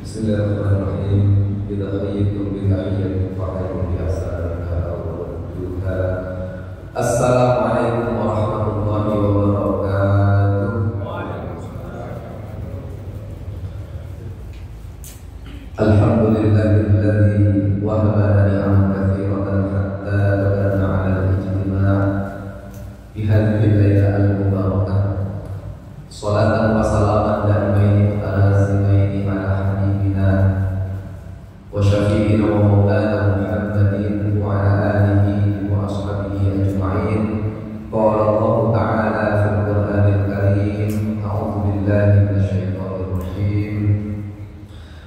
Bismillahirrahmanirrahim. Idza hayyitum bi tahiyyatin fahayyu bi ahsaniha aw rudduha. Assalamualaikum warahmatullahi wabarakatuh. Alhamdulillahilladzi wahaba ni'aman katsiratan hatta badana 'ala al-ijtima' fi hadhihi al-lailah al-mubarakah. Shalatan wa salaman daimaini mutalazimaini ala habibina wa syafi'ina wa maulana Muhammadin wa ala alihi wa ashabihi ajma'in. Qala Allah ta'ala fil Qur'anil Karim, a'udzu billahi minasyaitonir rajim.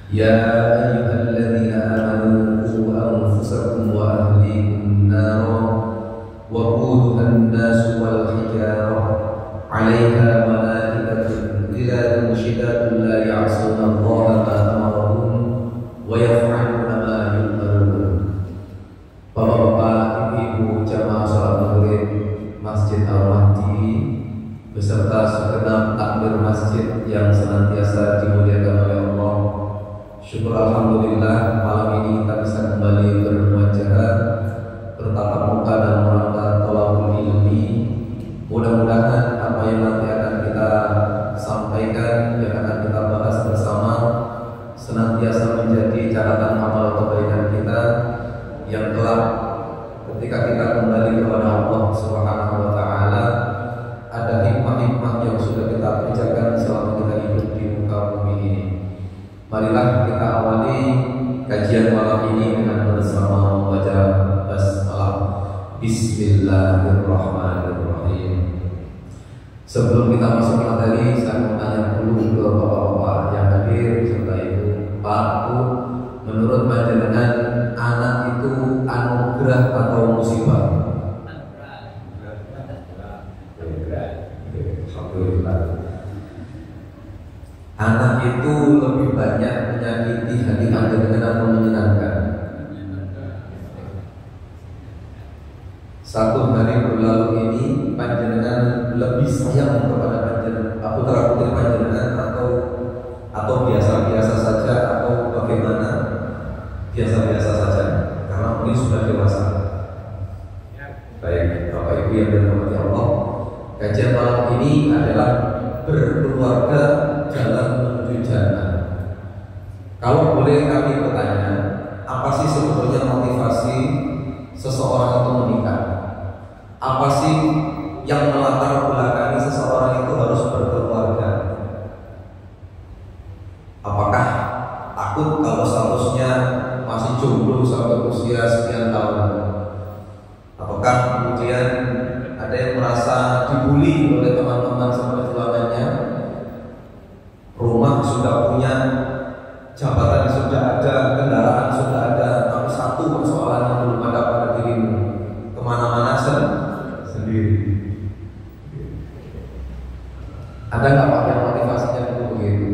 Ya ayyuhalladzina amanu qu anfusakum wa ahlikum nara wa quduha an-nas wal hijarah 'alaiha malaikatun ghiladun shidadun la ya'suna Allaha ma amarahum wa yaf'aluna ma yu'marun. Bapak-bapak, ibu-ibu jamaah salat maghrib Masjid Al-Mahdi beserta segenap takmir masjid yang senantiasa dimuliakan oleh Allah. Syukur alhamdulillah malam ini kita bisa kembali berwajah bertatap muka dan merangkak thalabul ilmi. Mudah-mudahan apa yang nanti akan kita sampaikan, yang akan kita bahas bersama senantiasa menjadi catatan amal kebaikan kita yang kelak ketika kita kembali kepada Allah Subhanahu wa taala ada hikmah-hikmah yang sudah kita kerjakan selama kita hidup di muka bumi ini. Marilah kita awali kajian malam ini dengan bersama membaca basmalah. Bismillahirrahmanirrahim. Sebelum kita masuk ke materi, saya mau tanya dulu ke bapak-bapak yang hadir serta ibu. Pak, Bu, menurut panjenengan anak itu anugerah atau musibah? Anak itu lebih banyak menyakiti hati panjenengan atau menyenangkan? Satu hari berlalu ini panjenengan lebih sayang kepada panjenengan, putra putri panjenengan atau biasa-biasa saja atau bagaimana? Biasa-biasa saja karena mungkin sudah dewasa. Baik, Bapak Ibu yang dirahmati Allah, kajian malam ini adalah berkeluarga jalan menuju jannah. Kalau boleh kami bertanya, apa sih sebetulnya motivasi seseorang itu menikah? Apa sih yang melatar belakangi seseorang itu harus berkeluarga? Apakah takut kalau statusnya masih jomblo sampai usia sekian tahun? Apakah kemudian ada yang merasa dibully oleh teman-teman seperjuangannya? Rumah sudah punya, jabatan sudah ada, kendaraan sudah ada, tapi satu persoalan yang belum ada pada dirimu, kemana-mana sendiri. Ada nggak Pak yang motivasinya itu begitu?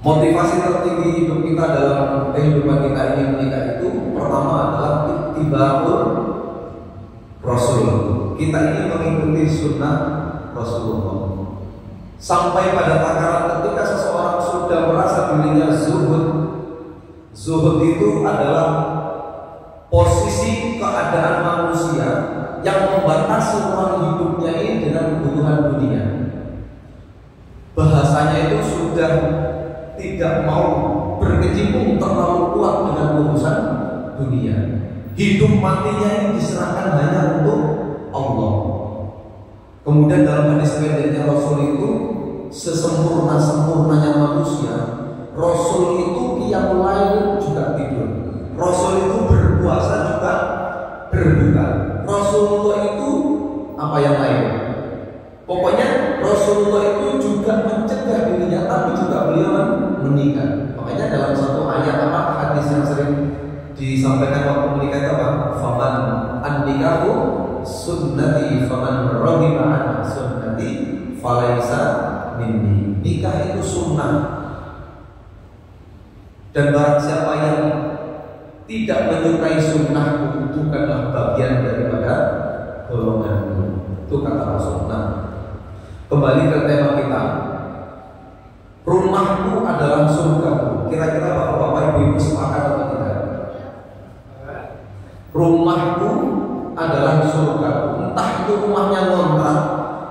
Motivasi tertinggi hidup kita dalam kehidupan kita ini menikah itu pertama adalah ittiba'ul Rasul. Kita ini mengikuti sunnah Rasulullah. Sampai pada takaran ketika seseorang sudah merasa dirinya zuhud. Zuhud itu adalah posisi keadaan manusia yang membatasi ruang hidupnya ini dengan kebutuhan dunia. Bahasanya itu sudah tidak mau berkecimpung terlalu kuat dengan urusan dunia. Hidup matinya ini diserahkan hanya untuk Allah. Kemudian dalam hadis pendeknya Rasul itu sesempurna-sempurnanya manusia, Rasul itu qiyamul lail juga tidur. Rasul itu berpuasa juga berbuka. Rasulullah itu apa yang lain? Pokoknya Rasulullah itu juga mencegah dirinya, tapi juga beliau menikah. Makanya dalam satu ayat apa hadis yang sering disampaikan waktu menikah itu apa? Faman an-nikahu sunnati faman raghiba an sunnati falaisa minni. Nikah itu sunnah, dan barang siapa yang tidak menyukai sunnahku bukanlah bagian daripada golonganku. Itu kata Rasulullah. Kembali ke tema kita, Rumahku adalah surgaku. Kira-kira bapak-bapak ibu-ibu sepakat atau tidak? Rumahku adalah surgaku. Entah itu rumahnya ngontrak,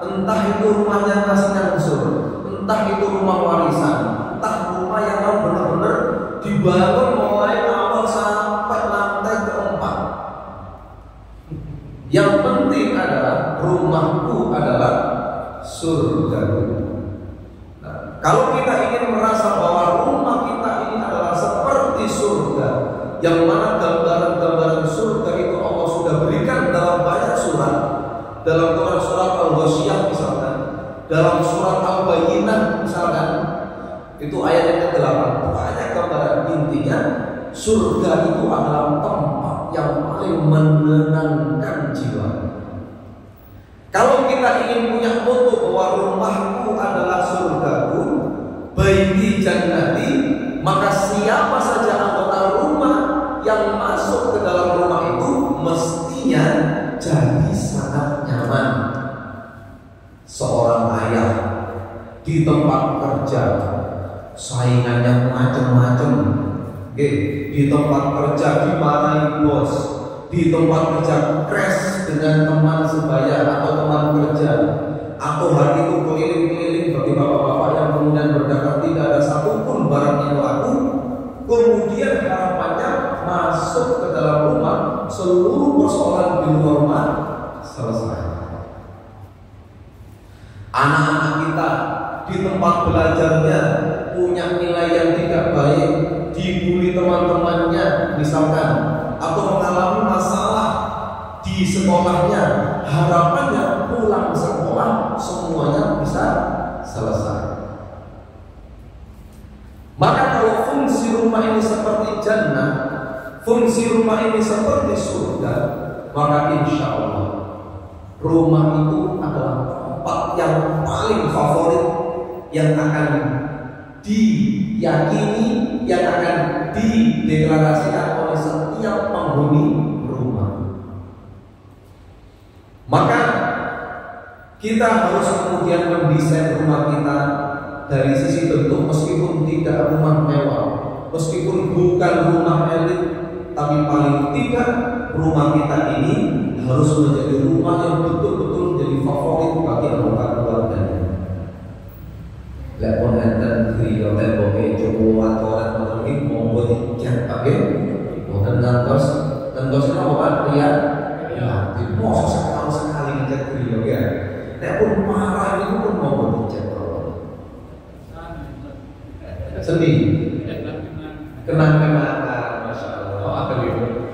entah itu rumahnya nasi nyangsur, entah itu rumah warisan, entah rumah yang benar-benar dibangun mulai awal sampai lantai keempat. Yang penting adalah rumahku adalah surgaku. Kalau kita ingin merasa bahwa rumah kita ini adalah seperti surga, yang mana gambaran-gambaran surga itu Allah sudah berikan dalam banyak surat, dalam Quran surat Al-Ghasyiyah misalkan, dalam surat Al-Bayyinah misalkan, itu ayat yang ke-8. Banyak gambaran. Intinya surga itu adalah tempat yang paling menenangkan jiwa. Kalau kita ingin punya foto bahwa rumahku adalah surgaku, baiti jannati, maka siapa saja anggota rumah yang masuk ke dalam rumah itu mestinya jadi sangat nyaman. Seorang ayah di tempat kerja saingannya macam-macam, di tempat kerja dimarahi bos, di tempat kerja crash dengan teman sebaya atau teman kerja, atau hari itu keliling-keliling bagi bapak-bapak yang kemudian berdagang tidak ada satupun barang yang laku, kemudian harapannya masuk ke dalam rumah, seluruh persoalan di luar rumah selesai. Anak-anak kita di tempat belajarnya punya nilai yang tidak baik, dibully teman-temannya misalkan, atau mengalami masalah di sekolahnya, harapannya pulang sekolah semuanya bisa selesai. Maka kalau fungsi rumah ini seperti jannah, fungsi rumah ini seperti surga, maka insya Allah rumah itu adalah tempat yang paling favorit, yang akan diyakini, yang akan dideklarasikan oleh setiap penghuni rumah. Maka kita harus kemudian mendesain rumah kita dari sisi bentuk, meskipun tidak rumah mewah, meskipun bukan rumah elit, tapi paling tidak rumah kita ini harus menjadi rumah yang betul-betul menjadi favorit bagi anggota keluarganya. Lepon enten griya temboke Joko aturan menurut monggo dicat pakai boten ngantos apa Pak ya mosok setahun sekali ngecat griya ya. Nek pun marah itu pun monggo dicat. Seni kenang-kenangan, Masya Allah. Apa gitu?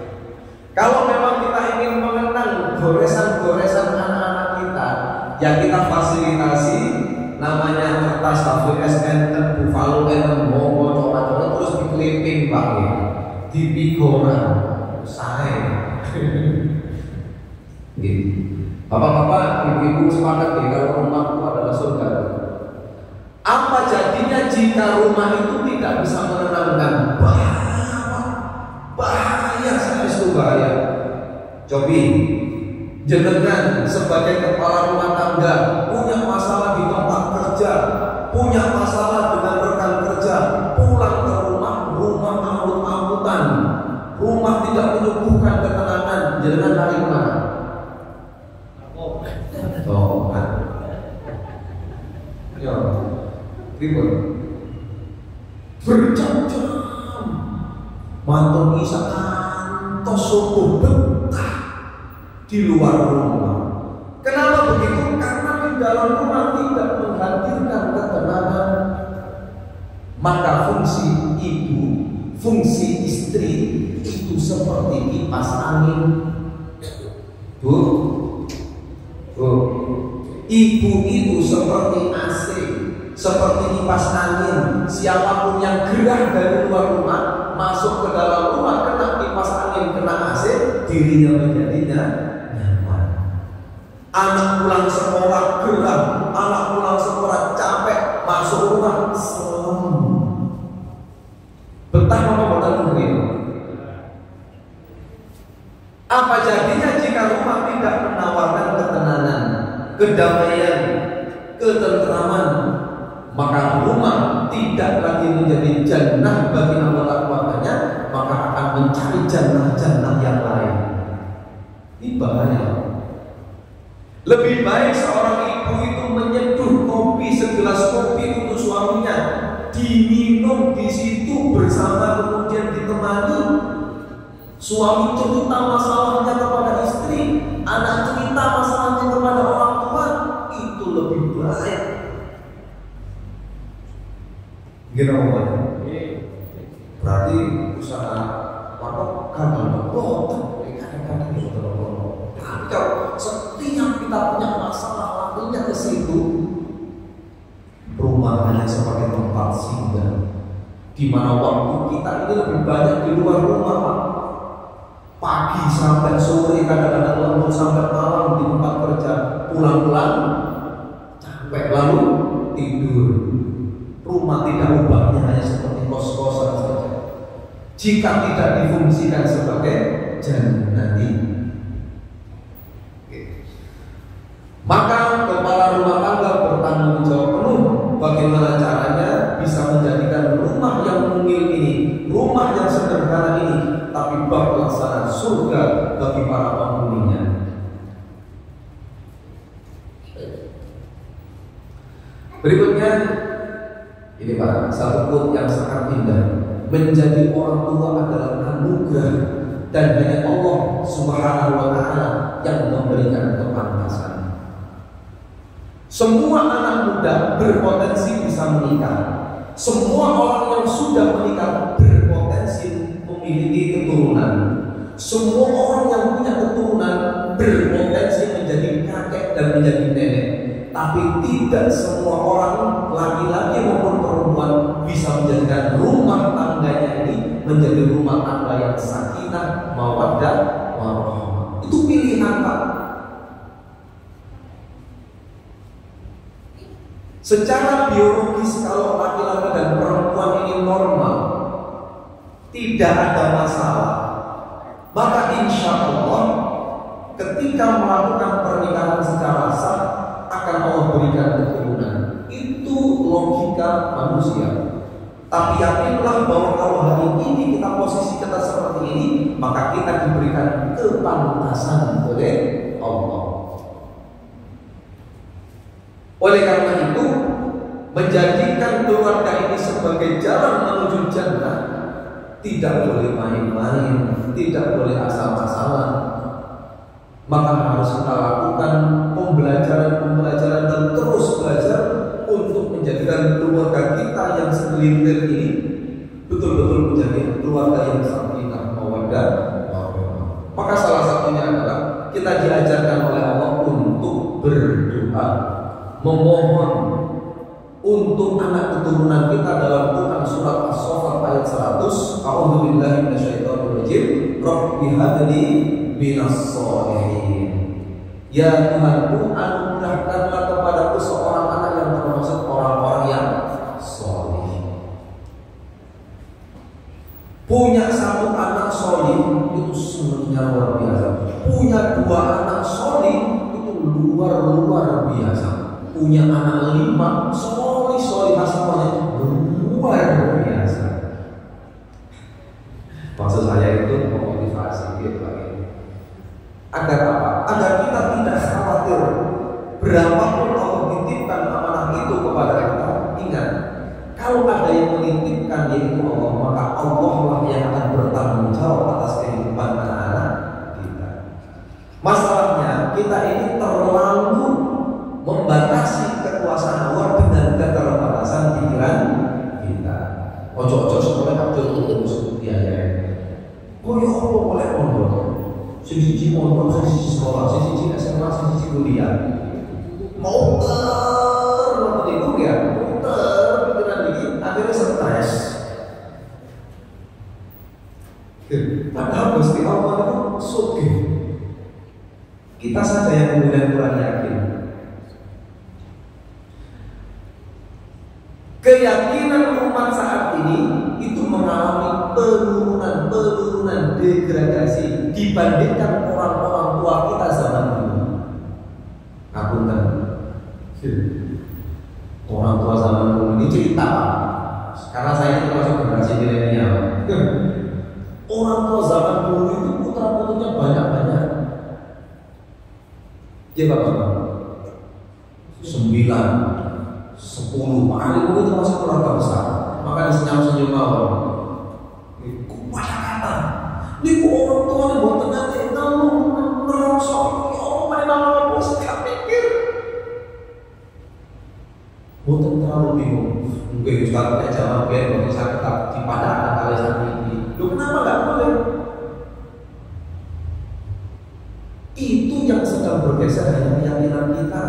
Kalau memang kita ingin mengenang goresan-goresan anak-anak kita, yang kita fasilitasi namanya kertas WSN, Buffalo, Momo, coba-coba terus dikeliping pakai, dipikoran, saya. Gitu. Bapak-bapak, ibu-ibu sepakat ya kalau rumahku adalah surga. Apa jadinya jika rumah itu tidak bisa menenangkan? Bahaya, habis itu bahaya. Cobi, jenengan sebagai kepala rumah tangga punya masalah di tempat kerja, punya masalah dengan rekan kerja, pulang ke rumah amut-amutan, rumah tidak menyuguhkan ketenangan, jenengan lari kemana? Tobat. Ya. Ribut berjam-jam mantung isa antos suku betah di luar rumah. Kenapa begitu? Karena di dalam rumah tidak menghadirkan ketenangan. Maka fungsi ibu, fungsi istri itu seperti kipas angin. Bu, ibu itu seperti AC, seperti kipas angin. Siapapun yang gerah dari luar rumah masuk ke dalam rumah, kena kipas angin, kena AC, dirinya menjadinya nyaman. Anak pulang sekolah gerah, anak pulang sekolah capek, masuk rumah senang. Betah apa boten mungkin? Apa jadinya jika rumah tidak menawarkan ketenangan, kedamaian, ketentraman? Maka rumah tidak lagi menjadi jannah bagi anggota keluarganya, maka akan mencari jannah-jannah yang lain. Ini bahaya. Lebih baik seorang ibu itu menyeduh kopi, segelas kopi untuk suaminya, diminum di situ bersama, kemudian ditemani. Suami cerita masalahnya kepada istri, anak cerita masalahnya kepada orang tua, itu lebih baik. Gimana? Berarti usaha warung gagal bohong. Kadang-kadang itu terlalu. Tapi kalau setiap kita punya masalah larinya ke situ, rumah hanya sebagai tempat singgah, di mana waktu kita ini lebih banyak di luar rumah, Pak. Pagi sampai sore, kadang-kadang lembur sampai malam di tempat kerja, pulang-pulang capek lalu tidur. Rumah tidak ubahnya hanya seperti kos-kosan saja. Jika tidak difungsikan sebagai jannati, maka kepala rumah tangga bertanggung jawab penuh bagaimana caranya bisa menjadikan rumah yang mungil ini, rumah yang sederhana ini, tapi bak pelaksanaan surga bagi para penghuninya. Berikutnya, ini Pak, satu quote yang sangat indah. Menjadi orang tua adalah anugerah dan hanya Allah Subhanahu wa Ta'ala yang memberikan kepantasan. Semua anak muda berpotensi bisa menikah. Semua orang yang sudah menikah berpotensi memiliki keturunan. Semua orang yang punya keturunan berpotensi menjadi kakek dan menjadi nenek. Tapi tidak semua orang, laki-laki maupun perempuan, bisa menjadikan rumah tangganya ini menjadi rumah tangga yang sakinah, mawaddah, warahmah. Itu pilihan, Pak. Secara biologis, kalau laki-laki dan perempuan ini normal, tidak ada masalah, maka insya Allah ketika melakukan pernikahan secara sah akan Allah berikan keturunan. Itu logika manusia. Tapi yakinlah bahwa kalau hari ini kita posisi kita seperti ini, maka kita diberikan kepantasan oleh Allah. Oleh karena itu, menjadikan keluarga ini sebagai jalan menuju jannah tidak boleh main-main, tidak boleh asal-asalan. Maka harus kita lakukan pembelajaran dan terus belajar untuk menjadikan keluarga kita yang segelintir ini betul-betul menjadi keluarga yang sakinah, mawaddah, warahmah. Maka salah satunya adalah kita diajarkan oleh Allah untuk berdoa, memohon untuk anak keturunan kita dalam Quran surat As-Saffat ayat 100. A'udzubillahi minasyaitonirrajim. Rabbi habli minas sholihin. Ya Tuhanku, anugerahkanlah kepadaku seorang anak yang termasuk orang-orang yang sholih. Punya satu anak sholih itu sebenarnya luar biasa. Punya dua anak sholih itu luar biasa. Punya anak 5 sholih semuanya luar biasa. Maksud saya itu memotivasi gitu lagi. Agar apa? Agar kita tidak khawatir berapapun Allah titipkan amanah itu kepada kita. Ingat, kalau ada yang menitipkan yaitu Allah, maka Allah lah yang akan bertanggung jawab atas kehidupan anak-anak kita. Masalahnya kita ini terlalu membatasi kekuasaan Allah dengan keterbatasan pikiran kita. Ojo-ojo sekolah ojo terus biaya. Oh ya Allah boleh pondok. Sisi pondok, sisi sekolah, sisi SMA, sisi kuliah. Mau muter itu ya, muter pikiran ini akhirnya stres. Padahal Gusti Allah itu sugih. Kita saja yang kemudian kurang yakin. Keyakinan umat saat ini itu mengalami penurunan degradasi dibandingkan orang-orang tua kita zaman dulu. Ngapunten. Orang tua zaman dulu ini cerita Karena saya itu termasuk generasi milenial. Orang tua zaman dulu itu putra-putrinya banyak-banyak. Ya Bapak, 9, 10, paling itu termasuk keluarga besar. Makanya senyum-senyum mawon. Banyak kata. Ini orang tua ini buat ternyata kamu merosot. Oh, mana nama bos gak mikir. Bukan terlalu bingung. Mungkin sekarang kita jawab biar bagi saya tetap di pada kali saat ini. Loh kenapa nggak boleh? Itu yang sedang bergeser hanya keyakinan kita.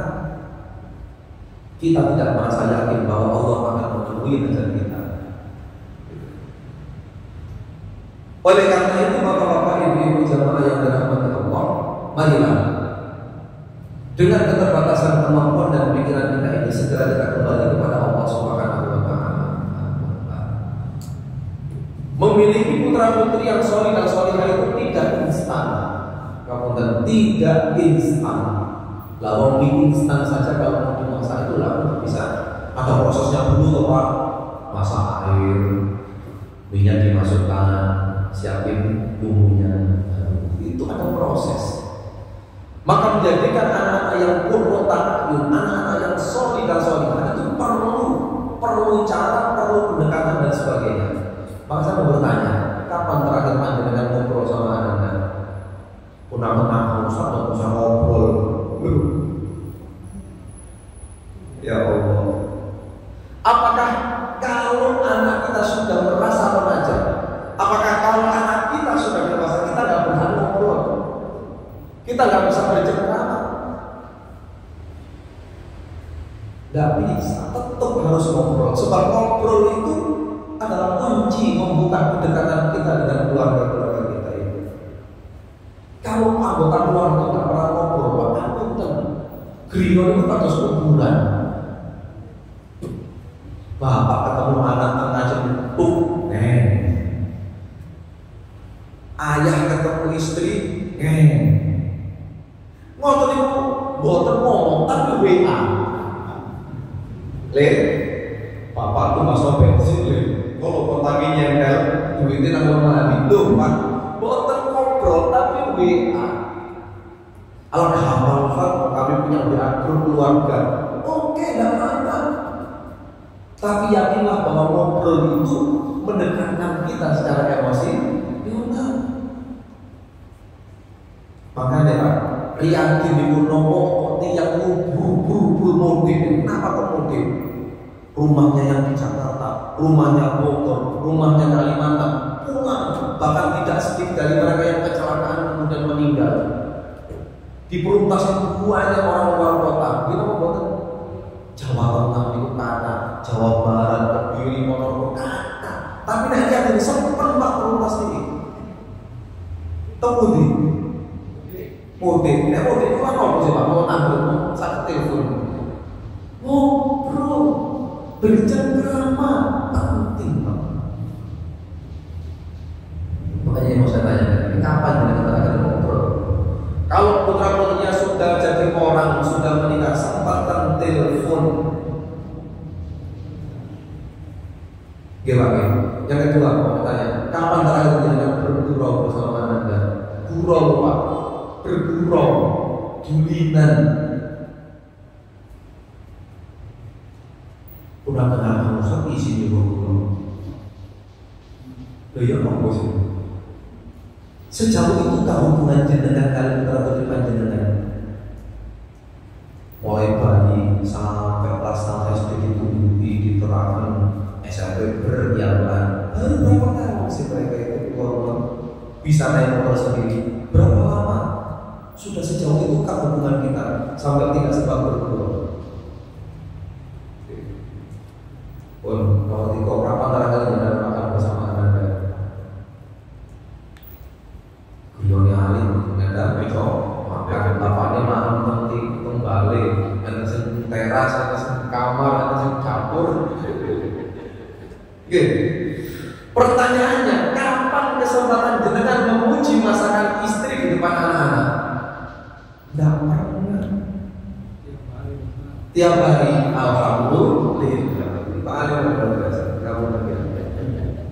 Kita tidak merasa yakin bahwa Allah akan memenuhi hajat kita. Oleh karena itu bapak-bapak, ibu-ibu jamaah yang dirahmati Allah, marilah dengan keterbatasan kemampuan dan pikiran kita ini segera kita kembali kepada Allah Subhanahu wa Ta'ala. Memiliki putra-putri yang soleh dan solehah itu tidak instan. Kamu tidak instan. Lalu instan saja kalau mau dimasak itu lah bisa. Ada prosesnya dulu, Pak. Masak air, minyak dimasukkan, siapin bumbunya. Itu ada proses. Maka menjadikan anak-anak yang qurrata a'yun, anak-anak yang soleh dan solehah itu perlu cara, perlu pendekatan dan sebagainya. Maka saya mau bertanya, kapan terakhir panjenengan ngobrol sama anak-anak? Punah-punah usah atau usah ngobrol? Ya Allah. Apakah kalau anak kita sudah merasa remaja, apakah kalau anak kita sudah dewasa kita nggak berani ngobrol? Kita nggak bisa bercengkrama? Nggak bisa, tetap harus ngobrol. Sebab ngobrol itu adalah kunci membuka kedekatan kita dengan keluarga-keluarga kita itu. Kalau anggota keluarga tidak pernah ngobrol, maka itu grio itu terus kuburan. Bapak ketemu anak tengah jemput, ayah ketemu istri, ngotot itu boten ngomong tapi WA. Bapak tuh masuk bensin kalau kontaknya nempel, duitnya nang mana itu, Pak. Boten ngobrol tapi WA. Alhamdulillah kami punya WA grup keluarga. Oke, enggak apa-apa. Tapi yakinlah bahwa ngobrol itu mendekatkan kita secara emosi. Makanya Pak, yakin di Purnomo yang buru-buru mudik. Kenapa kok mudik? Rumahnya yang di Jakarta, rumahnya Bogor, rumahnya Kalimantan, pulang. Bahkan tidak sedikit dari mereka yang kecelakaan kemudian meninggal. Di perumtas itu banyak orang luar kota. Kita mau buat Jawa Tengah itu kata, Jawa Barat, Kediri, motor kata. Tapi nanti ada yang sempat Pak perumtas ini. Temu di mudik. Mudik itu apa sih Pak? Mau nambah satu telepon. Ngobrol, bercengkrama, penting Pak. Makanya yang mau saya tanya, kapan kita akan ngobrol? Kalau putra-putrinya sudah jadi orang, sudah menikah, sempatkan telepon. Gimana? Yang kedua, mau tanya, kapan terakhir kita bergurau bersama Anda? Gurau Pak, bergurau, dulinan. Udah kenal kamu sepi sih gurau. Loh ya Pak Bos. Sejauh itu hubungan jenengan kalian putra-putri panjenengan? Mulai bayi sampai kelas SD ditumbuhi, diterapkan SMP berjalan. Baru berapa tahun sih mereka itu keluar bisa naik motor sendiri? Berapa lama? Sudah sejauh itu hubungan kita sampai tidak sempat berdua. Kalau di berapa antara kalian makan bersama Anda? Guyone alim, ada beco, makan bapaknya makan penting kembali, ada sing teras, ada sing kamar, ada sing dapur. Oke. Pertanyaannya, kapan kesempatan jenengan memuji masakan istri di depan anak-anak? Tidak pernah. Tiap hari, alhamdulillah. Paling luar biasa, kamu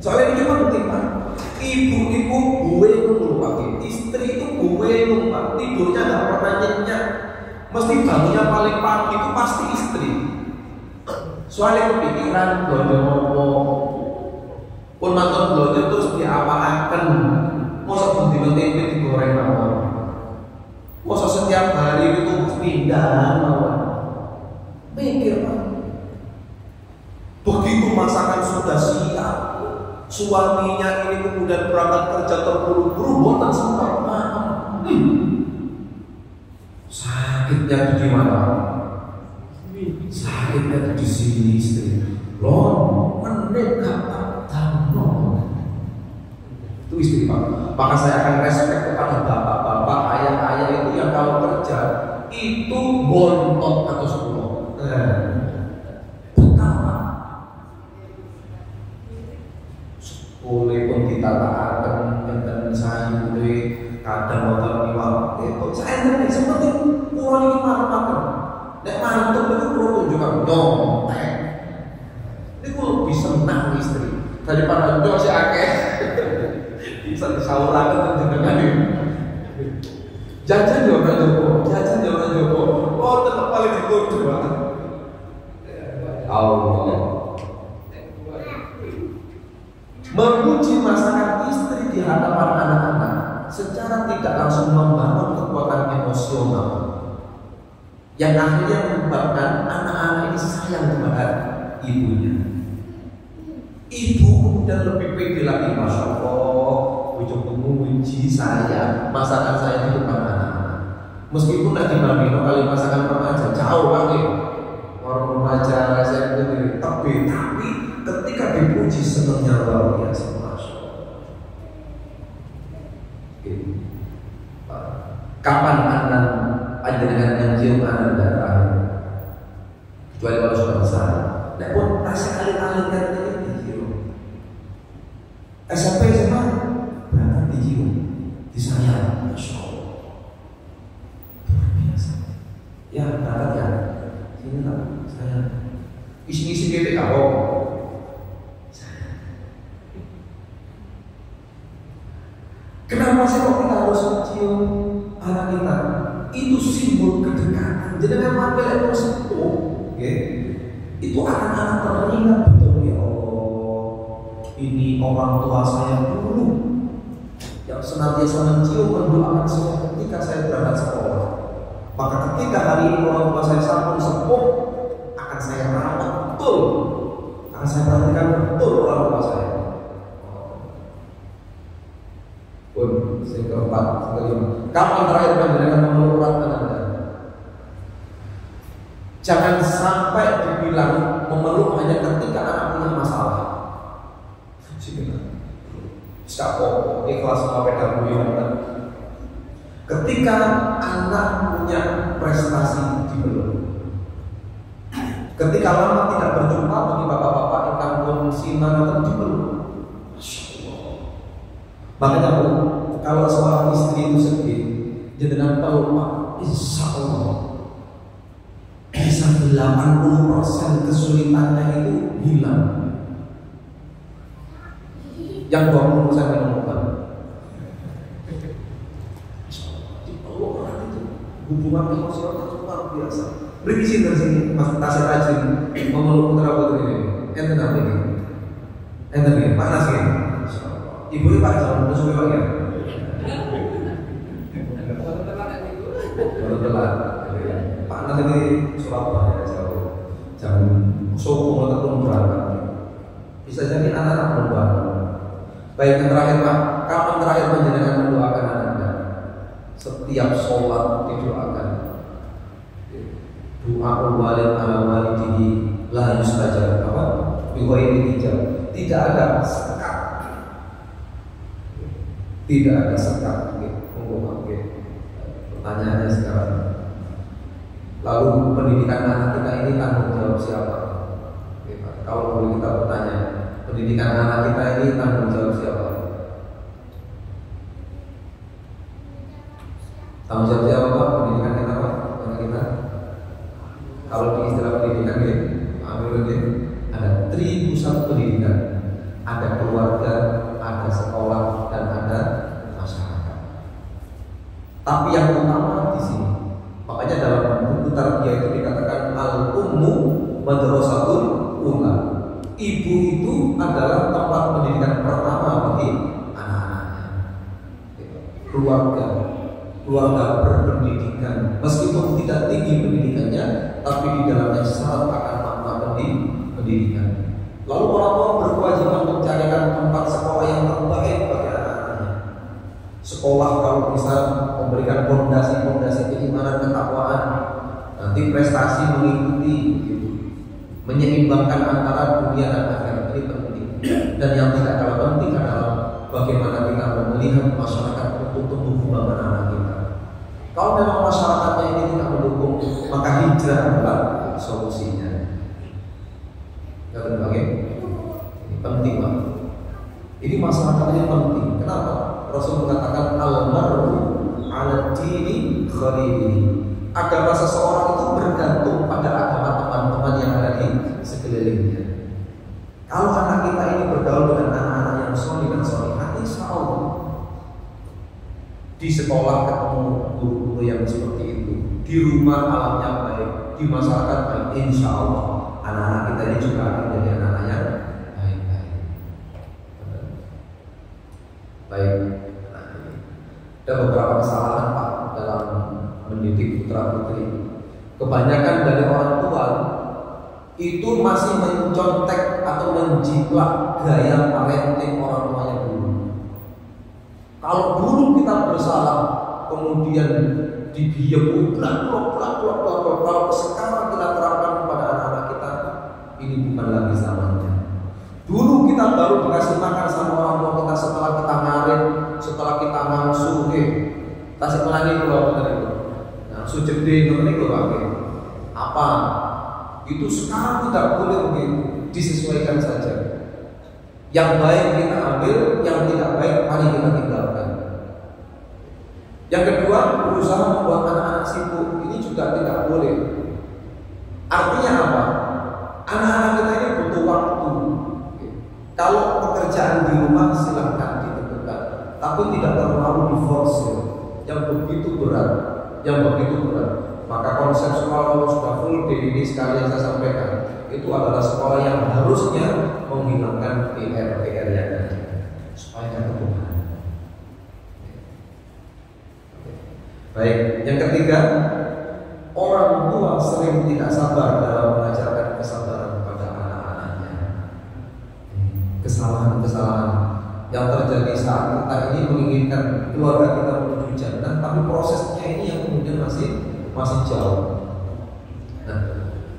Soalnya ini penting Pak. Ibu-ibu gue numpak, istri itu gue numpak, tidurnya nggak pernah nyenyak. Mesti bangunnya paling pagi itu pasti istri. Soalnya kepikiran belanja apa, pun mantan belanja terus diapa-apakan. Masa berdino tempe digoreng apa? Masa setiap hari itu pindah apa? Mikir Pak. Begitu masakan sudah siap, suaminya ini kemudian berangkat kerja terburu-buru, boten sempat makan. Sakitnya di mana? Sakitnya di sini istri. Loh, menit gak tahu. Itu istri Pak. Maka saya akan respect kepada bapak-bapak, ayah-ayah itu yang kalau kerja itu bontot atau sepuluh. Betapa sepuluh pun ditata-akan dan saya kadang motor liwat. Itu saya ngerti seperti pulau ini makan. Nek mantuk itu perlu tunjukkan nyontek. Itu lebih senang istri daripada nyontek si akeh. Bisa disaurakan dengan ini. Jajan orang Joko, jajan orang Joko. Oh tetap paling dituduh banget. Allah. Memuji masakan istri di hadapan anak-anak secara tidak langsung membangun kekuatan emosional yang akhirnya menyebabkan anak-anak ini sayang kepada ibunya. Ibu kemudian lebih pede lagi, Masya Allah, ujung memuji saya, masakan saya di depan anak-anak. Meskipun nanti Bambino kali masakan remaja jauh lagi, orang remaja saya itu tapi ketika dipuji senangnya luar biasa, Masya Allah. Kapan Anda panjenengan yang cium anak dan terakhir? Kecuali kalau sudah besar. Nek pun rasa alih-alih kan ini dicium. SMP SMA berangkat dicium, disayang, Masya Allah. Luar biasa. Ya berangkat ya. Sini lah, saya. Isi-isi bebek apa? Kenapa sih kok kita harus cium anak kita? Itu simbol kedekatan. Jadi kan mampir itu sepuh, itu anak-anak teringat betul ya Allah. Ini orang tua saya dulu yang senantiasa mencium mendoakan saya ketika saya berangkat sekolah. Maka ketika hari ini orang tua saya sampun sepuh, akan saya rawat betul, akan saya perhatikan betul orang tua saya. Yang keempat, kelima. Kapan terakhir panjenengan memeluk erat Anda? Jangan sampai dibilang memeluk hanya ketika anak punya masalah. Siapa ikhlas sama pedang buyuran. Ketika anak punya prestasi dipeluk. Ketika lama tidak berjumpa bagi bapak-bapak yang kampung sinar dipeluk. Makanya kalau seorang istri itu sedih, dengan peluk, insya Allah bisa 80% kesulitannya itu hilang. Yang 20% menemukan. Dipeluk orang itu hubungan emosional itu luar biasa. Berisi dari sini, Mas Tasir Rajin memeluk putra putri ini. Enten apa ini? Enten ini, panas ya. Ibu ini Pak jangan musuh ya. Baru telat. Pak nanti di Surabaya jauh. Jam subuh ataupun berangkat. Bisa jadi anak-anak berubah. Baik yang terakhir Pak, kapan terakhir panjenengan mendoakan Anda? Setiap sholat didoakan. Doa walid ala walidihi la yustajab apa? Bighairi hijab. Tidak ada sekat. Tidak ada sekat. Pertanyaannya sekarang, lalu pendidikan anak kita ini tanggung jawab siapa? Kalau boleh kita bertanya, pendidikan anak kita ini tanggung jawab siapa? Tanggung jawab siapa Pak? Pendidikan kita Pak? Anak kita? Kalau di istilah pendidikan ini, ambil ini ada 3 pusat pendidikan, ada keluarga. menyeimbangkan antara dunia dan akhirat ini penting. Dan yang tidak kalah penting adalah bagaimana kita melihat masyarakat untuk tumbuh kembang anak kita. Kalau memang masyarakatnya ini tidak mendukung, maka hijrah adalah solusinya. Jangan bagi ini penting banget. Ini masyarakat ini penting. Kenapa? Rasul mengatakan al-mar'u 'ala dini khalilihi. Agama seseorang itu bergantung pada agama teman-teman yang ada di sekelilingnya. Kalau anak kita ini bergaul dengan anak-anak yang soleh dan solehah, insya Allah di sekolah ketemu guru-guru yang seperti itu, di rumah alamnya baik, di masyarakat baik, insya Allah anak-anak kita ini juga akan menjadi anak-anak yang baik-baik. Baik. Ada beberapa kesalahan Pak dalam mendidik putra putri. Kebanyakan dari orang tua itu masih mencontek atau menjiplak gaya parenting orang tuanya dulu. Kalau dulu kita bersalah kemudian dibiem, kalau sekarang kita terapkan kepada anak-anak kita, ini bukan lagi zamannya. Dulu kita baru dikasih makan sama orang tua kita setelah kita ngarit, setelah kita ngangsu, tasik melangi keluar dari itu. Ngangsu jebde itu pakai apa? Itu sekarang tidak boleh begitu, disesuaikan saja. Yang baik kita ambil, yang tidak baik mari kita tinggalkan. Yang kedua, berusaha membuat anak-anak sibuk, ini juga tidak boleh. Artinya apa? Anak-anak kita ini butuh waktu. Kalau pekerjaan di rumah silahkan ditentukan, tapi tidak terlalu diforsir, yang begitu berat. Maka konsep sekolah kalau sudah full day ini sekali yang saya sampaikan, itu adalah sekolah yang harusnya menghilangkan PR yang ada, supaya berkembang. Baik, yang ketiga, orang tua sering tidak sabar dalam mengajarkan kesabaran kepada anak-anaknya. Kesalahan-kesalahan yang terjadi saat kita ini menginginkan keluarga kita menuju jannah, tapi prosesnya ini yang kemudian masih jauh. Nah,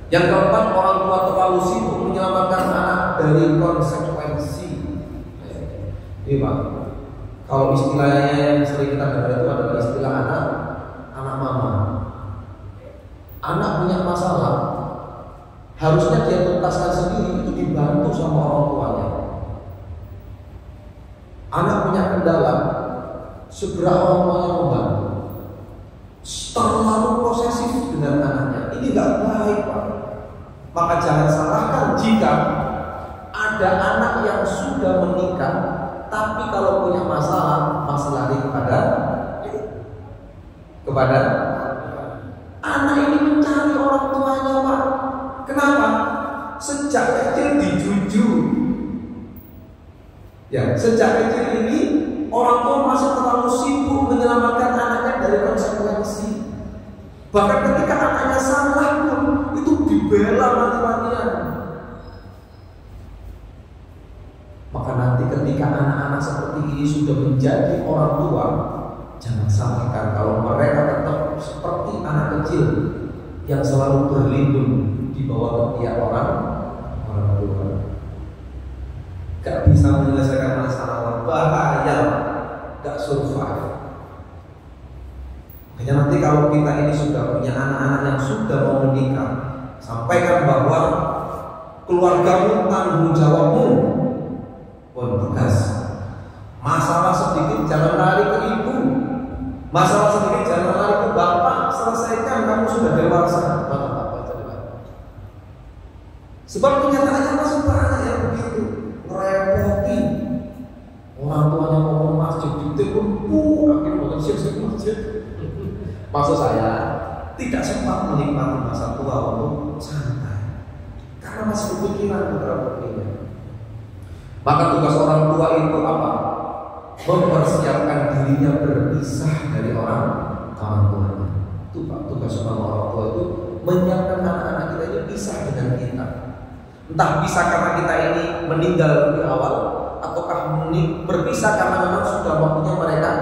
yang keempat, orang tua terlalu sibuk menyelamatkan anak dari konsekuensi. Ini Pak, kalau istilahnya yang sering kita dengar itu adalah istilah anak mama. Anak punya masalah, harusnya dia tuntaskan sendiri, itu dibantu sama orang tuanya. Anak punya kendala, segera orang tuanya membantu. Terlalu posesif dengan anaknya, ini nggak baik Pak. Maka jangan salahkan jika ada anak yang sudah menikah, tapi kalau punya masalah lari kepada anak ini mencari orang tuanya Pak. Kenapa? Sejak kecil dijuju. Ya, sejak kecil ini orang tua masih terlalu sibuk menyelamatkan anaknya dari konsekuensi. Bahkan ketika anaknya salah pun itu dibela mati-matian. Maka nanti ketika anak-anak seperti ini sudah menjadi orang tua, jangan salahkan kalau mereka tetap seperti anak kecil yang selalu berlindung di bawah ketiak orang tua. Gak bisa menyelesaikan masalah, bahaya, gak survive. Makanya nanti kalau kita ini sudah punya anak-anak yang sudah mau menikah, sampaikan bahwa keluargamu tanggung jawabmu. Tegas. Masalah sedikit jangan lari ke ibu, masalah sedikit jangan lari ke bapak. Selesaikan, kamu sudah dewasa. Sebab kenyataannya masih banyak yang begitu, merepoti. Orang tuanya ngomong masjid di telepon, akhirnya bukan siap-siap masjid. Maksud saya tidak sempat menikmati masa tua untuk santai, karena masih berpikiran putra-putrinya. Maka tugas orang tua itu apa? Mempersiapkan dirinya berpisah dari orang tuanya. Itu Pak, tugas orang tua itu menyiapkan anak-anak kita ini pisah dengan kita. Entah bisa karena kita ini meninggal di awal, ataukah berpisah karena memang sudah waktunya mereka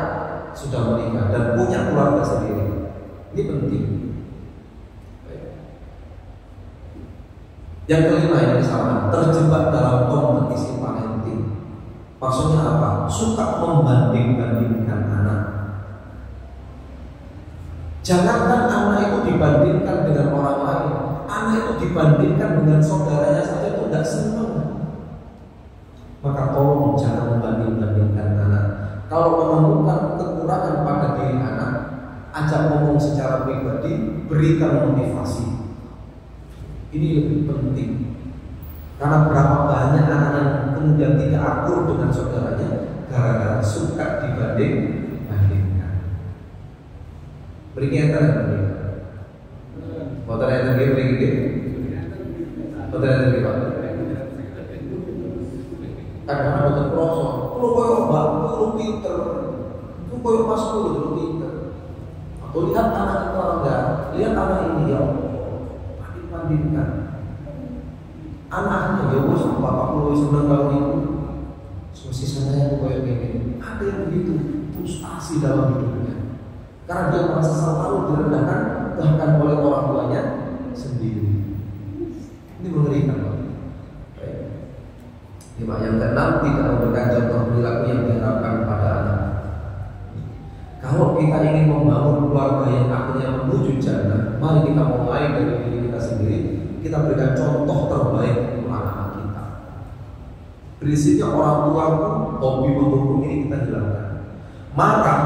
sudah menikah dan punya keluarga sendiri. Ini penting. Yang kelima yang kesalahan, terjebak dalam kompetisi parenting. Maksudnya apa? Suka membanding-bandingkan anak. Jangankan anak itu dibandingkan dengan orang lain, anak itu dibandingkan dengan saudaranya saja itu tidak senang. Maka tolong jangan membanding-bandingkan anak. Kalau menemukan kekurangan pada diri anak, ajak ngomong secara pribadi, berikan motivasi. Ini lebih penting. Karena berapa banyak anak yang kemudian tidak akur dengan saudaranya gara-gara suka dibanding-bandingkan. Beri kiatan lagi. Motor yang lagi beri gitu. Motor yang lagi pak. Kadang-kadang motor kroso. Lu koyok mbak, lu pinter. Lu koyok mas lu pinter. Aku lihat anak itu enggak, lihat anak ini ya. Bandingkan. Anaknya ya bos, bapak lu 9 tahun itu. Semesti saya aku koyok gini. Ada yang begitu frustasi dalam hidupnya. Karena dia merasa selalu direndahkan bahkan oleh orang tuanya sendiri. Ini mengerikan. Yang keenam, tidak memberikan contoh perilaku yang diharapkan pada anak. Kalau kita ingin membangun keluarga yang akhirnya menuju jannah, mari kita mulai dari diri kita sendiri. Kita berikan contoh terbaik untuk anak-anak kita. Prinsipnya orang tua hobi menghukum ini kita hilangkan. Maka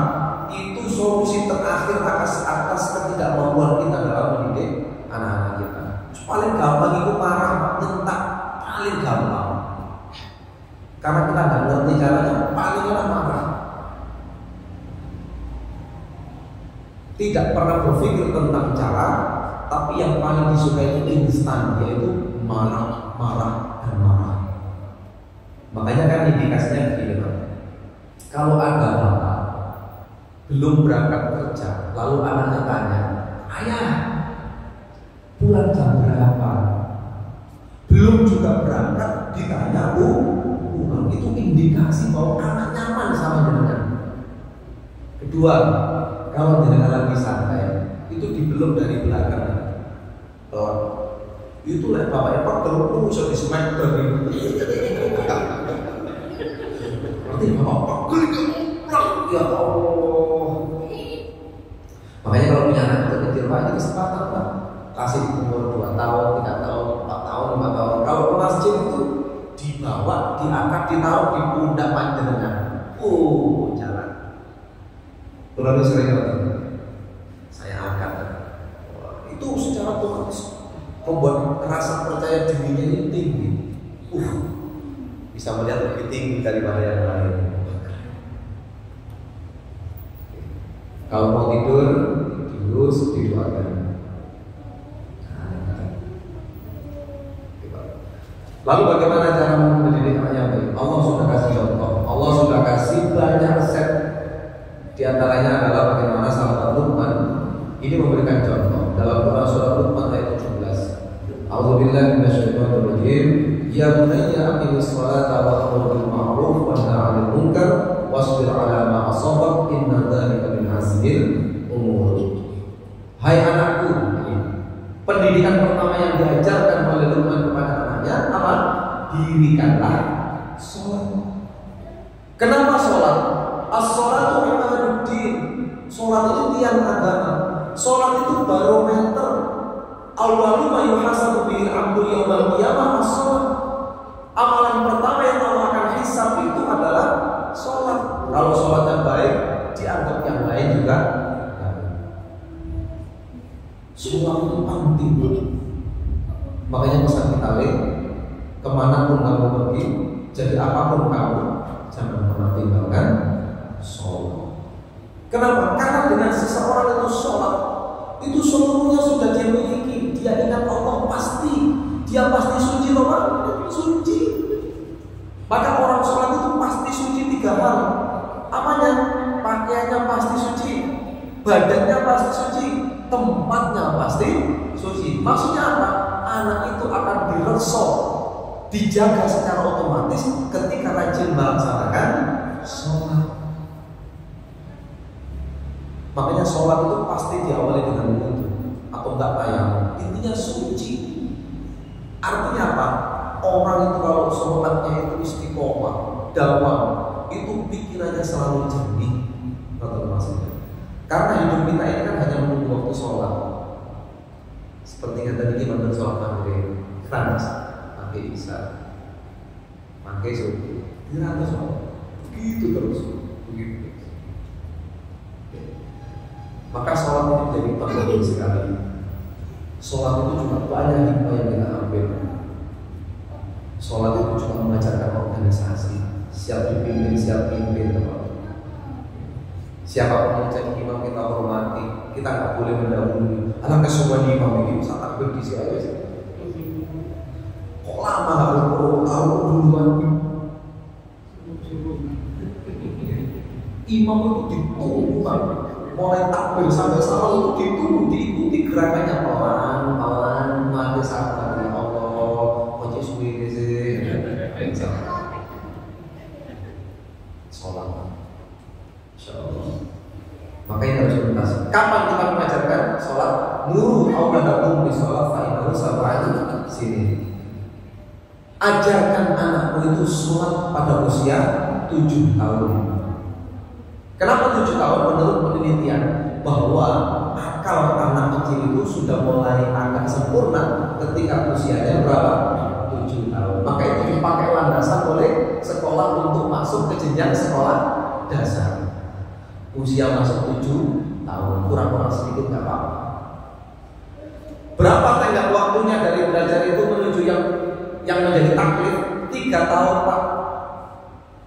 itu solusi terakhir atas ketidakmampuan kita dalam mendidik anak-anak kita. Paling gampang itu marah, nyentak, paling gampang. Karena kita nggak ngerti caranya, paling marah. Tidak pernah berpikir tentang cara, tapi yang paling disukai itu instan, yaitu marah, dan marah. Makanya kan indikasinya begini, kalau ada bapak belum berangkat kerja, lalu anaknya tanya, ayah, pulang jam berapa? Belum juga berangkat, ditanya, pulang. Itu indikasi bahwa anak nyaman sama dengan. Kedua, kalau jenengan lagi santai, itu dibelum dari belakang. Itu lah bapaknya pegel, bisa di-smack dari. Berarti bapak pegel, ya Allah. Makanya kalau punya anak kecil, Pak, ini kesempatan Pak. Kasih umur 2 tahun, 3 tahun, 4 tahun, 5 tahun. Kalau ke masjid itu dibawa, diangkat, ditaruh di pundak panjenengan. Jalan. Terlalu sering saya angkat. Itu secara otomatis membuat rasa percaya dirinya ini tinggi. Bisa melihat lebih tinggi daripada yang lain. Kalau mau tidur, dilus, didoakan. Lalu bagaimana cara mendidik anak yang baik? Allah sudah kasih contoh. Allah sudah kasih banyak resep. Di antaranya adalah bagaimana sahabat Luqman ini memberikan contoh dalam Quran surah Luqman ayat 17. A'udzubillahi minasyaitonir rajim. Ya bunayya aqimis sholata wa'mur bil ma'ruf wa nahy 'anil munkar wasbir 'ala ma asabak inna dzalika min azmil umur. Hai anakku, pendidikan pertama yang diajarkan oleh Luqman kepada anaknya apa? Dirikanlah sholat. Kenapa sholat? As-sholatu imaduddin. Sholat itu tiang agama. Sholat itu barometer. Awwalu ma yuhasabu bihil 'abdu yaumal qiyamah as-sholat. Amalan pertama yang Allah akan hisab itu adalah sholat. Kalau sholatnya baik, dianggap yang lain juga baik. Sholat itu penting. Makanya pesan kita kemanapun kamu pergi, jadi apapun kamu, jangan pernah tinggalkan sholat. Kenapa? Karena dengan seseorang itu sholat, itu seluruhnya sudah dia miliki. Dia ingat Allah pasti, dia pasti suci loh, suci. Maka orang sholat itu pasti suci 3 hal. Apanya? Pakaiannya pasti suci, badannya pasti suci, tempatnya pasti suci. Maksudnya apa? Anak itu akan diresok, dijaga secara otomatis ketika rajin melaksanakan sholat. Makanya sholat itu pasti diawali dengan wudhu atau enggak tayamum. Intinya suci. Artinya dawam, itu pikirannya selalu jernih. Maksudnya, karena hidup kita ini kan hanya menunggu waktu sholat. Seperti yang tadi kita nonton sholat maghrib, keras, pakai isya, pakai subuh, tidak sholat, begitu terus, begitu. Maka sholat itu jadi penting sekali. Sholat itu cuma banyak hikmah yang kita ambil. Sholat itu cuma mengajarkan organisasi, siap dipimpin, siap pimpin, teman. Siapa yang jadi imam kita hormati, kita nggak boleh mendahului. Alangkah semua di imam ini saat berdiri aja sih. Kok lama harus tahu duluan? Imam itu ditunggu, mulai takbir sampai salam itu ditunggu, diikuti gerakannya pelan, mati sabar ya Allah, ojo suwi sih. Sholat. Makanya harus tuntas. Kapan kita mengajarkan sholat? Nuru auladakum bi sholat fa innahu sab'atu sini. Ajarkan anakmu itu sholat pada usia 7 tahun. Kenapa 7 tahun? Menurut penelitian bahwa akal anak kecil itu sudah mulai agak sempurna ketika usianya berapa? 7 tahun. Maka itu dipakai landasan oleh sekolah untuk masuk ke jenjang sekolah dasar. Usia masuk 7 tahun, kurang-kurang sedikit nggak apa-apa. Berapa tenggat waktunya dari belajar itu menuju yang menjadi taklif? 3 tahun Pak.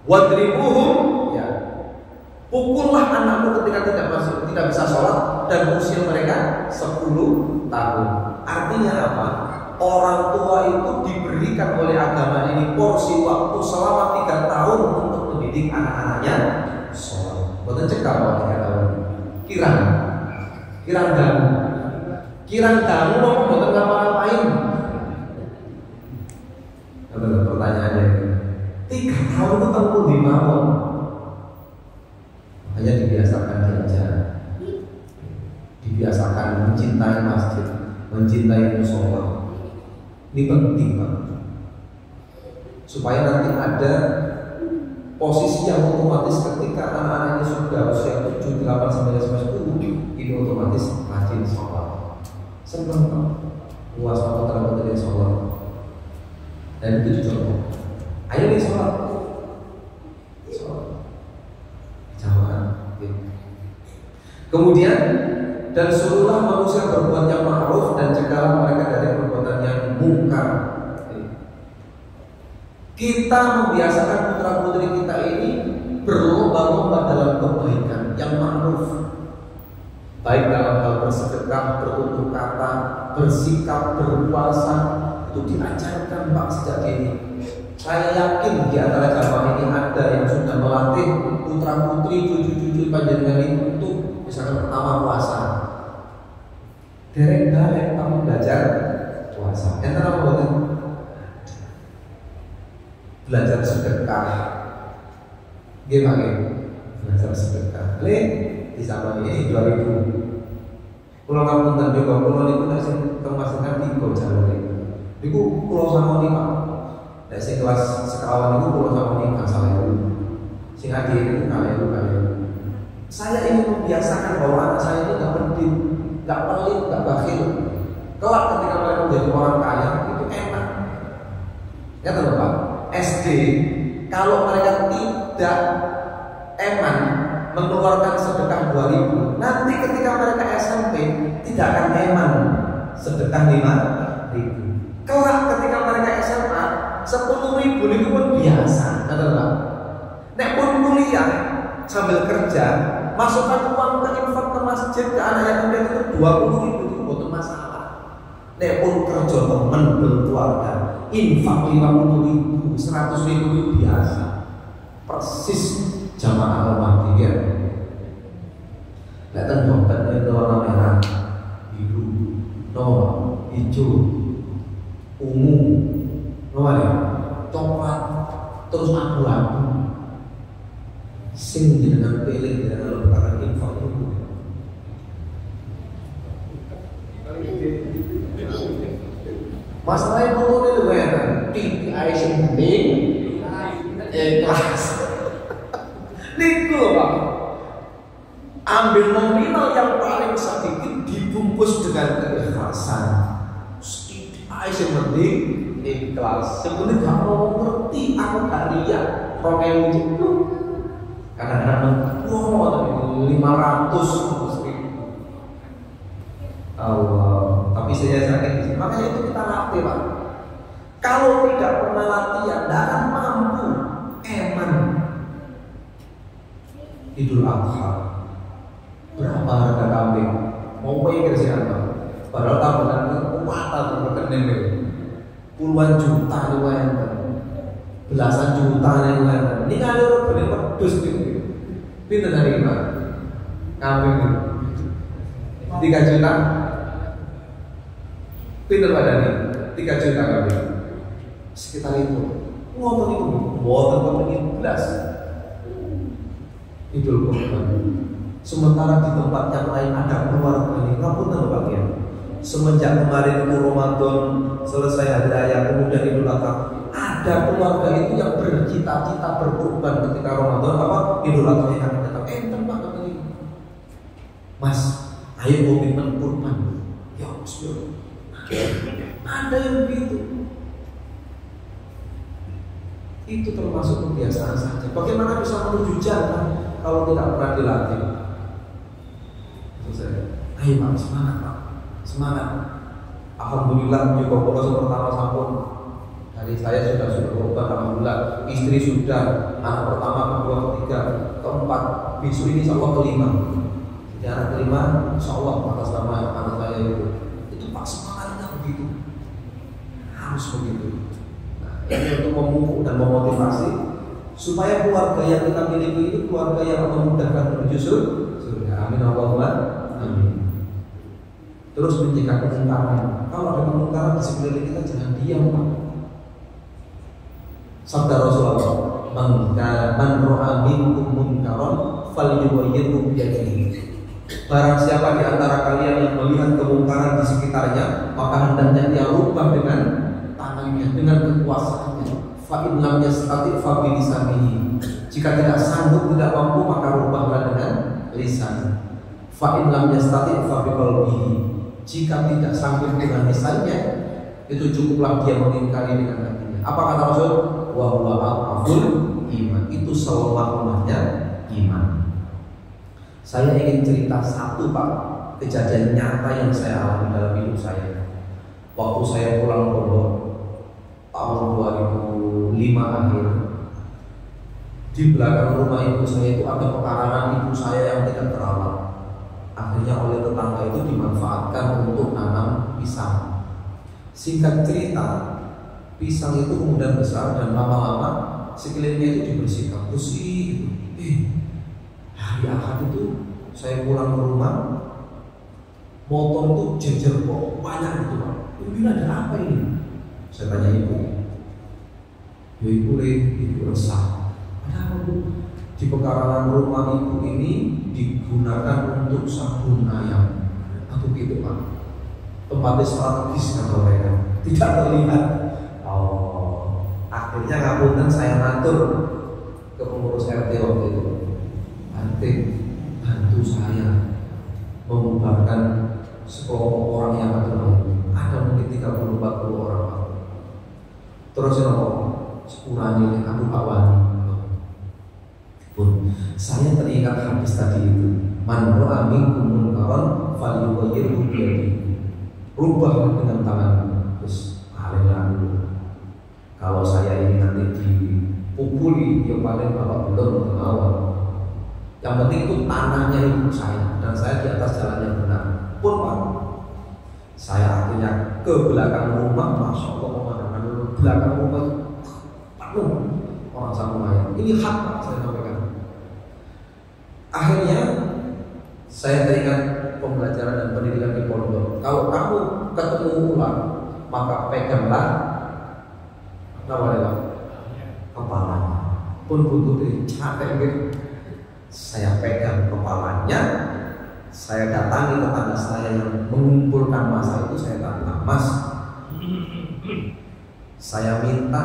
Wadribuhum, ya. Pukullah anakmu ketika tidak bisa sholat dan usia mereka 10 tahun. Artinya apa? Orang tua itu diberikan oleh agama ini porsi waktu selama 3 tahun untuk mendidik anak-anaknya sholat. Bukan cekap kalau 3 tahun. Kirang kamu mau buatan ngapa-ngapain? Pertanyaannya 3 tahun itu tempuh di mawon. Hanya dibiasakan diajar, dibiasakan mencintai masjid, mencintai musola. Ini penting banget supaya nanti ada posisi yang otomatis ketika anak-anak ini sudah usia 7, 8, 9, 10 ini otomatis rajin sholat. Senang kan? Luas waktu terlalu dari sholat. Dan itu contoh. Ayo nih sholat. Jamaah. Kemudian dan suruhlah manusia berbuat yang ma'ruf dan cegahlah mereka dari perbuatan yang mungkar. Kita membiasakan putra-putri kita ini berlomba-lomba dalam kebaikan yang ma'ruf, baik dalam hal bersedekah, bertutur kata, bersikap, berpuasa, itu diajarkan Pak sejak dini. Saya yakin di antara jamaah ini ada yang sudah melatih putra-putri, cucu-cucu panjenengan itu misalkan pertama puasa, derek-derek kamu belajar puasa. Yang apa buatan? Belajar sedekah. Gimana? Belajar sedekah. Di zaman ini 2000. Pulau Kapunten juga pulau itu nasi termasukkan 3 jalur itu. Itu pulau sama 5. Dari kelas sekawan itu pulau sama 5 salah itu. Sing adik itu kalian. Saya ingin membiasakan bahwa anak saya itu nggak pedih, nggak pelit, nggak bakhil. Kelak ketika mereka menjadi orang kaya itu enak. Ya teman Pak. SD kalau mereka tidak eman mengeluarkan sedekah 2.000, nanti ketika mereka SMP tidak akan eman sedekah 5.000. Kelak ketika mereka SMA 10.000 itu pun biasa, adalah. Nek pun kuliah sambil kerja, masukkan uang ke infak ke masjid ke anak yatim piatu itu 20.000 itu bukan masalah. Nek pun kerja teman berkeluarga, infak 50.000, 100.000 itu biasa. Persis jamaah Al-Mahdi ya. Lihat dompet itu warna merah, biru, hijau, ungu, coklat, terus abu-abu. Sing dengan pilih dengan letakkan infak itu. Masalahnya foto ini lumayan, di Aisyah bening, ikhlas. Niku loh Pak. Ambil nominal yang paling sedikit dibungkus dengan keikhlasan. Sedikit aja yang penting ikhlas. Sebenarnya gak mau ngerti aku gak lihat. Rokewu itu kadang-kadang 500 Allah. Tapi saya sakit. Makanya itu kita latih Pak. Kalau tidak pernah latihan, tidak akan mampu. Eman Idul Adha berapa harga kambing? Mau pikir sih Anda? Padahal tabungan kekuatan berkening puluhan juta lumayan, belasan juta lumayan. Ini kan ada benih pedus gitu. Pinter dari mana? Kambing 3 juta. Pinter pada nih 3 juta kambing. Sekitar itu. Ngomong itu, ngomong belas. Idul Kurban. Sementara di tempat yang lain ada keluarga ini, ngapunten bagian. Semenjak kemarin itu Ramadan selesai hari raya, kemudian Idul Adha, ada keluarga itu yang bercita-cita berkurban ketika Ramadan apa Idul Adha yang akan datang. Tempat ini, Mas, ayo komitmen kurban. Ya, Bismillah. Ada yang begitu. Itu termasuk kebiasaan saja. Bagaimana bisa menuju jannah kalau tidak pernah dilatih? Ayo Pak, semangat Pak, semangat. Alhamdulillah juga proses pertama sampun. Dari saya sudah berubah, alhamdulillah. Istri sudah, anak pertama, kedua, ketiga, keempat. Besok ini insya Allah kelima. Jadi anak kelima, insya Allah atas nama anak saya itu Pak, semangatnya begitu. Harus begitu. Ini untuk memupuk dan memotivasi supaya keluarga yang kita miliki itu keluarga yang memudahkan menuju surga. Amin Allahumma amin. Terus mencegah kemungkaran. Kalau ada kemungkaran di sekeliling kita jangan diam Pak. Sabda Rasulullah, "Man ra'a minkum munkaran falyughayyirhu biyadihi." Barang siapa di antara kalian yang melihat kemungkaran di sekitarnya, maka hendaknya dia rubah dengan tangannya, dengan kekuasaannya. Fa in lam yastati' fa bi lisanihi. Jika tidak sanggup, tidak mampu, maka rubahlah dengan lisan. Fa in lam yastati' fa bi qalbihi. Jika tidak sanggup dengan lisannya, itu cukuplah dia mengingkari dengan hatinya. Apa kata Rasul? Wa huwa al-aful iman. Itu selama-lamanya iman. Saya ingin cerita satu Pak, kejadian nyata yang saya alami dalam hidup saya. Waktu saya pulang pondok tahun 2005 akhir, di belakang rumah ibu saya itu ada pekarangan ibu saya yang tidak terawat. Akhirnya oleh tetangga itu dimanfaatkan untuk nanam pisang. Singkat cerita, pisang itu kemudian besar dan lama-lama sekelilingnya itu dibersihkan, bersih. Hari Ahad itu saya pulang ke rumah, motor itu jejer kok banyak gitu Pak. Ini ada apa ini? Saya tanya ibu. Ya ibu resah. Ada apa Bu? Di pekarangan rumah ibu ini digunakan untuk sabun ayam. Aku gitu Pak. Tempatnya strategis kata mereka. Tidak terlihat. Oh, akhirnya ngapunten saya ngatur ke pengurus RT waktu itu. Bantu saya membubarkan sekelompok orang yang ada mungkin 30-40 orang. Terus sepurane aku Pak Wani pun saya teringat hadis tadi itu, man ra'a minkum munkaran falyughayyirhu biyadihi. Rubah dengan tangan. Terus alillah dulu. Kalau saya ini nanti dipukuli, ya paling Bapak belum mengawal. Yang penting itu tanahnya ibu saya dan saya di atas jalan yang benar. Pun Pak, saya akhirnya ke belakang rumah, masya Allah pemandangan belakang rumah penuh orang sama mayat. Ini hak Pak saya sampaikan. Akhirnya saya teringat pembelajaran dan pendidikan di pondok. Kalau kamu ketemu ular, maka peganglah kepalanya. Pun butuh capek. Saya pegang kepalanya, saya datangi tetangga saya yang mengumpulkan massa itu, saya tanya, Mas, saya minta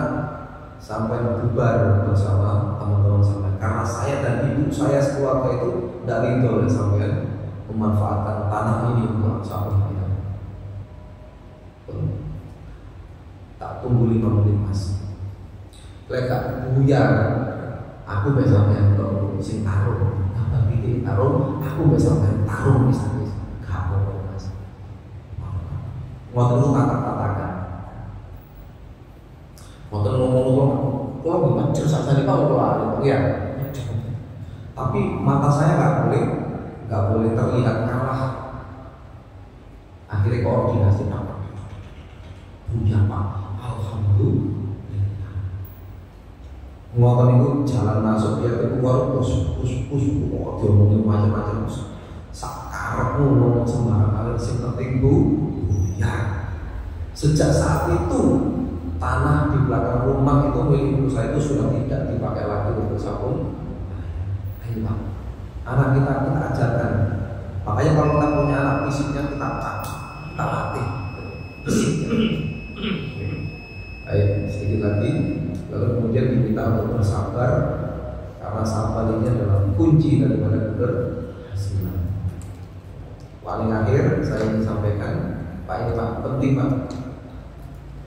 sampai bubar bersama teman-teman sampai, karena saya dan ibu saya sekeluarga itu tidak ridho sampai memanfaatkan tanah ini untuk sampai kita. Tak tunggu 5 menit mas, leka buyar, aku besok yang sing tarung, apa bikin tarung, aku besok yang tarung misalnya, gak apa-apa mas. Waktu itu kata-katakan, waktu ngomong-ngomong, kalau gimana cerita saya kalau keluar, ya. Tapi mata saya nggak boleh terlihat kalah. Akhirnya koordinasi apa? Punya Pak, alhamdulillah. Ngotot itu jalan masuk dia keluar pus, diomongin macam-macam. Sakarep ngomong sembarang hal yang penting bu, ya. Sejak saat itu tanah di belakang rumah itu milik ibu saya itu sudah tidak dipakai lagi untuk sabun. Ayo Pak, anak kita ajarkan. Makanya kalau kita punya anak fisiknya kita latih fisiknya. Baik, sedikit lagi. Lalu kemudian diminta untuk bersabar, karena sabar ini adalah kunci daripada keberhasilan. Paling akhir saya ingin sampaikan, Pak, ini Pak, penting Pak.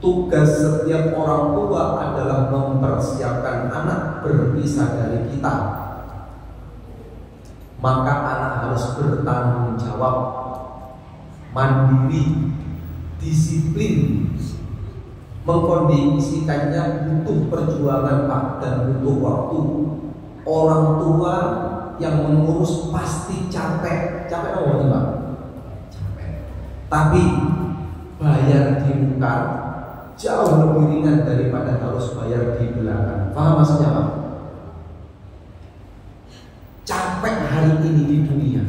Tugas setiap orang tua adalah mempersiapkan anak berpisah dari kita. Maka anak harus bertanggung jawab, mandiri, disiplin. Mengkondisikannya butuh perjuangan Pak, dan butuh waktu. Orang tua yang mengurus pasti capek. Capek apa Pak? Capek. Tapi bayar di muka jauh lebih ringan daripada harus bayar di belakang. Paham maksudnya Pak? Capek hari ini di dunia.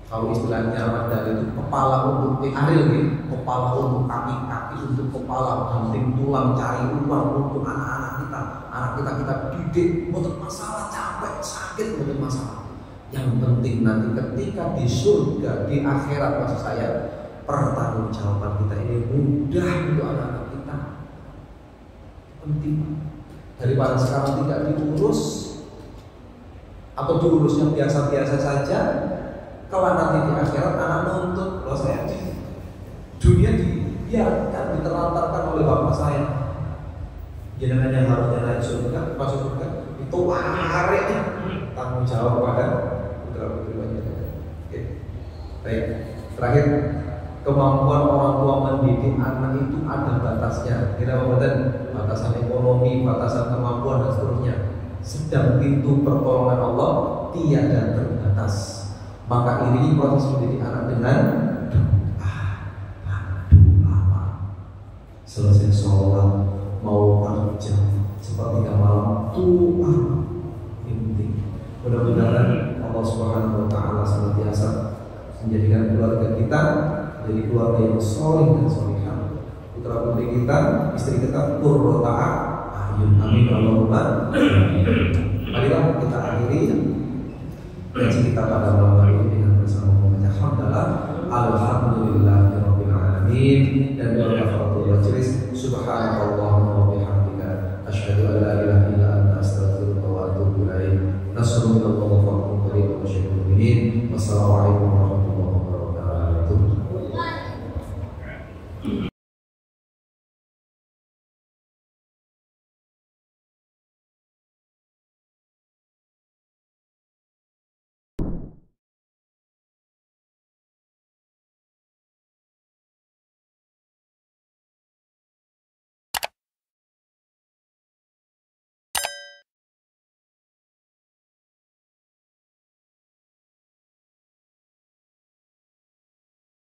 Kalau istilahnya Ramadan itu kepala untuk Ariel gitu, kepala untuk kaki untuk kepala, banting tulang cari uang untuk anak-anak kita. Anak kita didik, bukan masalah capek, sakit bukan masalah. Yang penting nanti ketika di surga, di akhirat maksud saya, pertanggungjawaban kita ini mudah untuk anak-anak kita. Penting. Daripada sekarang tidak diurus atau diurusnya biasa-biasa saja, kalau nanti di akhirat anak nuntut, kalau saya di dunia dibiarkan, diterlantarkan oleh bapak saya. Jangan yang harusnya naik surga, masuk surga, itu hari tanggung jawab pada putra putri banyak. Oke. Baik. Terakhir, kemampuan orang tua mendidik anak itu ada batasnya. Kita batasan ekonomi, batasan kemampuan dan seterusnya. Sedang pintu pertolongan Allah tiada terbatas. Maka iringi proses mendidik anak dengan doa. Selesai sholat, mau kerja, sepertiga malam, doa. Penting. Mudah-mudahan Allah Subhanahu Wa Taala senantiasa menjadikan keluarga kita jadi keluarga yang soleh dan solehah. Putra putri kita, istri kita qurrata a'yun. Amin Allahumma. Marilah kita akhiri ngaji kita pada malam hari ini dengan bersama membaca hamdalah alhamdulillahirabbil alamin dan kafaratul majlis. Subhanallahumma wa bihamdika asyhadu an la ilaha illa anta astaghfiruka wa atubu ilaik. Nasallallahu alaihi wa sallam. Wassalamualaikum warahmatullahi wabarakatuh.